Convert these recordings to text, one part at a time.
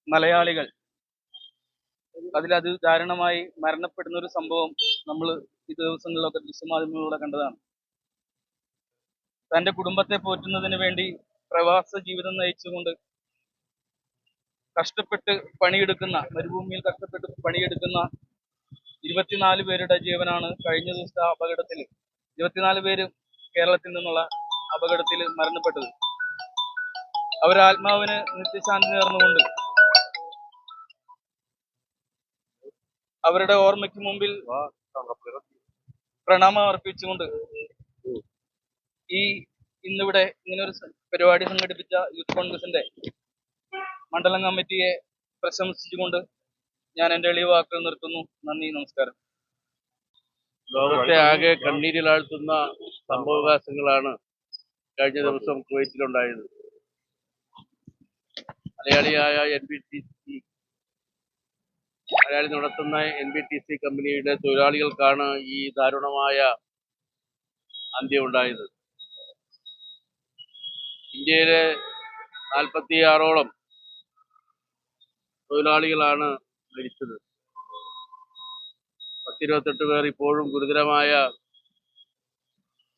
മലയാളികൾ അതിദാരുണമായി മരണപ്പെടുന്ന ഒരു സംഭവം നമ്മൾ ഈ ദിവസങ്ങളിലൊക്കെ ദൃശ്യമാധ്യമങ്ങളിലൂടെ കണ്ടതാണ്. തന്റെ കുടുംബത്തെ പോറ്റുന്നതിന് വേണ്ടി പ്രവാസ ജീവിതം നയിച്ചുകൊണ്ട് കഷ്ടപ്പെട്ട് പണിയെടുക്കുന്ന, മരുഭൂമിയിൽ കഷ്ടപ്പെട്ട് പണിയെടുക്കുന്ന 24 പേരുടെ ജീവനാണ് കഴിഞ്ഞ ദിവസത്തെ അപകടത്തിൽ, 24 പേര് കേരളത്തിൽ നിന്നുള്ള അപകടത്തിൽ മരണപ്പെട്ടത്. അവരുടെ ആത്മാവിന് നിത്യശാന്തി നേർന്നുകൊണ്ട്, അവരുടെ ഓർമ്മയ്ക്ക് മുമ്പിൽ പ്രണാമം അർപ്പിച്ചുകൊണ്ട് ഇന്നിവിടെ ഇങ്ങനൊരു പരിപാടി സംഘടിപ്പിച്ച യൂത്ത് കോൺഗ്രസിന്റെ മണ്ഡലം കമ്മിറ്റിയെ പ്രശംസിച്ചുകൊണ്ട് ഞാൻ എന്റെ എളിയ വാക്കുകൾ നിർത്തുന്നു. നന്ദി, നമസ്കാരം. ലോകത്തെ ആകെ കണ്ണീരിലാഴ്ത്തുന്ന സംഭവവികാസങ്ങളാണ് കഴിഞ്ഞ ദിവസം കുവൈറ്റിലുണ്ടായത്. മലയാളി നടത്തുന്ന NBTC കമ്പനിയുടെ തൊഴിലാളികൾക്കാണ് ഈ ദാരുണമായ അന്ത്യമുണ്ടായത്. ഇന്ത്യയിലെ 46ഓളം തൊഴിലാളികളാണ് മരിച്ചത്. 28 പേർ ഇപ്പോഴും ഗുരുതരമായ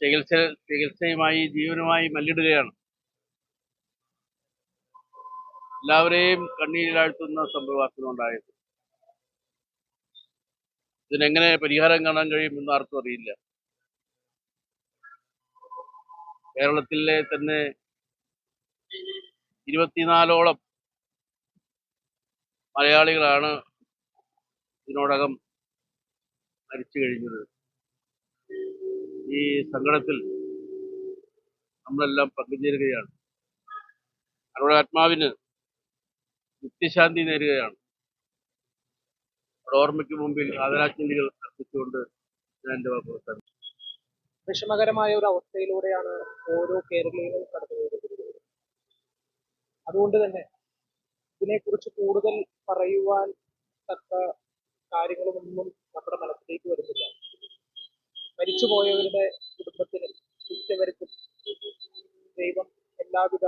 ചികിത്സയുമായി ജീവനുമായി മല്ലിടുകയാണ്. എല്ലാവരെയും കണ്ണീരിലാഴ്ത്തുന്ന സംഭവമാണുണ്ടായത്. ഇതിനെങ്ങനെ പരിഹാരം കാണാൻ കഴിയുമെന്ന് ആർക്കും അറിയില്ല. കേരളത്തിലെ തന്നെ 24ഓളം മലയാളികളാണ് ഇതിനോടകം മരിച്ചു കഴിഞ്ഞത്. ഈ സങ്കടത്തിൽ നമ്മളെല്ലാം പങ്കുചേരുകയാണ്. അവരുടെ ആത്മാവിന് നിത്യശാന്തി നേരുകയാണ്. അവരുടെ ഓർമ്മയ്ക്ക് മുമ്പിൽ ആദരാഞ്ജലികൾ അർപ്പിച്ചുകൊണ്ട് ഞാൻ എൻ്റെ വാക്കുകൾ അവസാനിപ്പിക്കുന്നു. വിഷമകരമായ ഒരു അവസ്ഥയിലൂടെയാണ് ഓരോ കേരളീയരും കടന്നുപോകുന്നത്. അതുകൊണ്ട് തന്നെ ഇതിനെക്കുറിച്ച് കൂടുതൽ പറയുവാൻ തക്ക കാര്യങ്ങളൊന്നും നമ്മുടെ മനസ്സിലേക്ക് വരുന്നില്ല. മരിച്ചുപോയവരുടെ കുടുംബത്തിനും ഉറ്റവർക്കും ദൈവം എല്ലാവിധ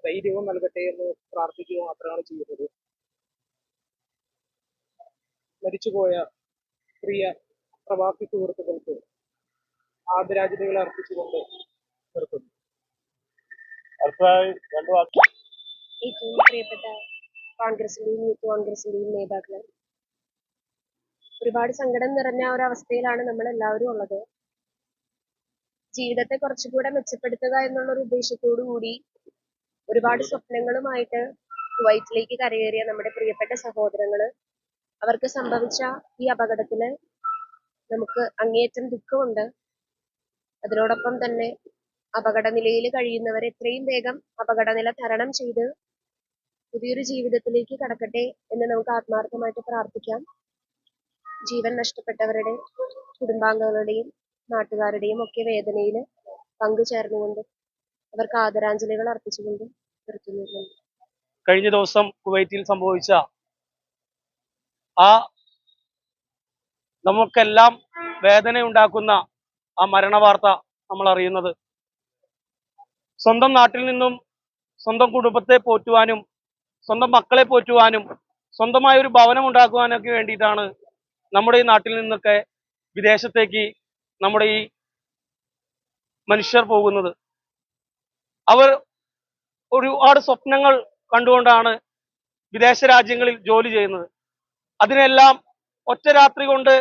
ധൈര്യവും നൽകട്ടെ എന്ന് പ്രാർത്ഥിക്കുക മാത്രമാണ് ചെയ്യുന്നത്. മരിച്ചുപോയ പ്രിയ പ്രവാസി സുഹൃത്തുക്കൾക്ക് ആദരാഞ്ജലികൾ അർപ്പിച്ചുകൊണ്ട് നിർത്തുന്നു. ഏറ്റവും പ്രിയപ്പെട്ട കോൺഗ്രസിന്റെയും യൂത്ത് കോൺഗ്രസിന്റെയും നേതാക്കളെ, ഒരുപാട് സങ്കടം നിറഞ്ഞ ഒരവസ്ഥയിലാണ് നമ്മൾ എല്ലാവരും ഉള്ളത്. ജീവിതത്തെ കുറച്ചുകൂടെ മെച്ചപ്പെടുത്തുക എന്നുള്ള ഒരു ഉദ്ദേശത്തോടു കൂടി ഒരുപാട് സ്വപ്നങ്ങളുമായിട്ട് കുവൈറ്റിലേക്ക് കരയേറിയ നമ്മുടെ പ്രിയപ്പെട്ട സഹോദരങ്ങള്, അവർക്ക് സംഭവിച്ച ഈ അപകടത്തില് നമുക്ക് അങ്ങേയറ്റം ദുഃഖമുണ്ട്. അതിനോടൊപ്പം തന്നെ അപകടനിലയിൽ കഴിയുന്നവർ എത്രയും വേഗം അപകടനില തരണം ചെയ്ത് പുതിയൊരു ജീവിതത്തിലേക്ക് കടക്കട്ടെ എന്ന് നമുക്ക് ആത്മാർത്ഥമായിട്ട് പ്രാർത്ഥിക്കാം. ജീവൻ നഷ്ടപ്പെട്ടവരുടെ കുടുംബാംഗങ്ങളുടെയും നാട്ടുകാരുടെയും ഒക്കെ വേദനയിൽ പങ്കുചേർന്നുകൊണ്ട് അവർക്ക് ആദരാഞ്ജലികൾ അർപ്പിച്ചുകൊണ്ട് നിർത്തുന്നു. കഴിഞ്ഞ ദിവസം കുവൈറ്റിൽ സംഭവിച്ച ആ നമുക്കെല്ലാം വേദനയുണ്ടാക്കുന്ന ആ മരണവാർത്ത നമ്മൾ അറിയുന്നത് സ്വന്തം നാട്ടിൽ നിന്നും സ്വന്തം കുടുംബത്തെ പോറ്റുവാനും സ്വന്തം മക്കളെ പോറ്റുവാനും സ്വന്തമായ ഒരു ഭവനം ഉണ്ടാക്കുവാനൊക്കെ വേണ്ടിയിട്ടാണ് നമ്മുടെ ഈ നാട്ടിൽ നിന്നൊക്കെ വിദേശത്തേക്ക് നമ്മുടെ ഈ മനുഷ്യർ പോകുന്നത്. അവർ ഒരുപാട് സ്വപ്നങ്ങൾ കണ്ടുകൊണ്ടാണ് വിദേശ രാജ്യങ്ങളിൽ ജോലി ചെയ്യുന്നത്. അതിനെല്ലാം ഒറ്റ രാത്രി കൊണ്ട്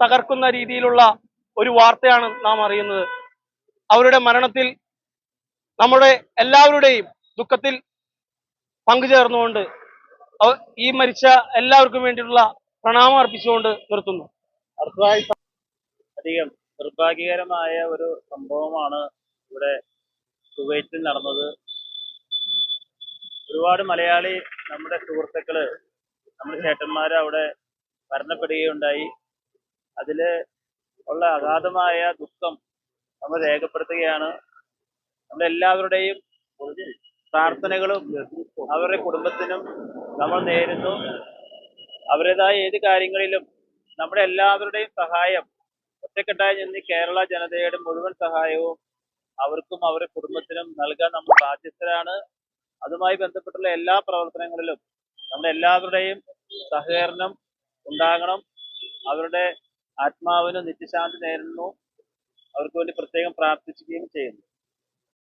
തകർക്കുന്ന രീതിയിലുള്ള ഒരു വാർത്തയാണ് നാം അറിയുന്നത്. അവരുടെ മരണത്തിൽ നമ്മുടെ എല്ലാവരുടെയും ദുഃഖത്തിൽ പങ്കുചേർന്നുകൊണ്ട് ഈ മരിച്ച എല്ലാവർക്കും വേണ്ടിയുള്ള പ്രണാമം അർപ്പിച്ചുകൊണ്ട് നിർത്തുന്നു. അടുത്തതായി അധികം നിർഭാഗ്യകരമായ ഒരു സംഭവമാണ് ഇവിടെ കുവൈറ്റിൽ നടന്നത്. ഒരുപാട് മലയാളി നമ്മുടെ സുഹൃത്തുക്കള്, നമ്മുടെ ചേട്ടന്മാര് അവിടെ മരണപ്പെടുകയുണ്ടായി. അതില് ഉള്ള അഗാധമായ ദുഃഖം നമ്മൾ രേഖപ്പെടുത്തുകയാണ്. നമ്മളെല്ലാവരുടെയും പ്രാർത്ഥനകളും അവരുടെ കുടുംബത്തിനും നമ്മൾ നേരുന്നു. അവരുടേതായ ഏത് കാര്യങ്ങളിലും നമ്മുടെ എല്ലാവരുടെയും സഹായം ഒറ്റക്കെട്ടായി നിന്ന് കേരള ജനതയുടെ മുഴുവൻ സഹായവും അവർക്കും അവരുടെ കുടുംബത്തിനും നൽകാൻ നമ്മൾ ബാധ്യസ്ഥരാണ്. അതുമായി ബന്ധപ്പെട്ടുള്ള എല്ലാ പ്രവർത്തനങ്ങളിലും നമ്മളെല്ലാവരുടെയും സഹകരണം ഉണ്ടാകണം. അവരുടെ ആത്മാവിന് നിത്യശാന്തി നേരുന്നു. അവർക്ക് വേണ്ടി പ്രത്യേകം പ്രാർത്ഥിക്കുകയും ചെയ്യുന്നു.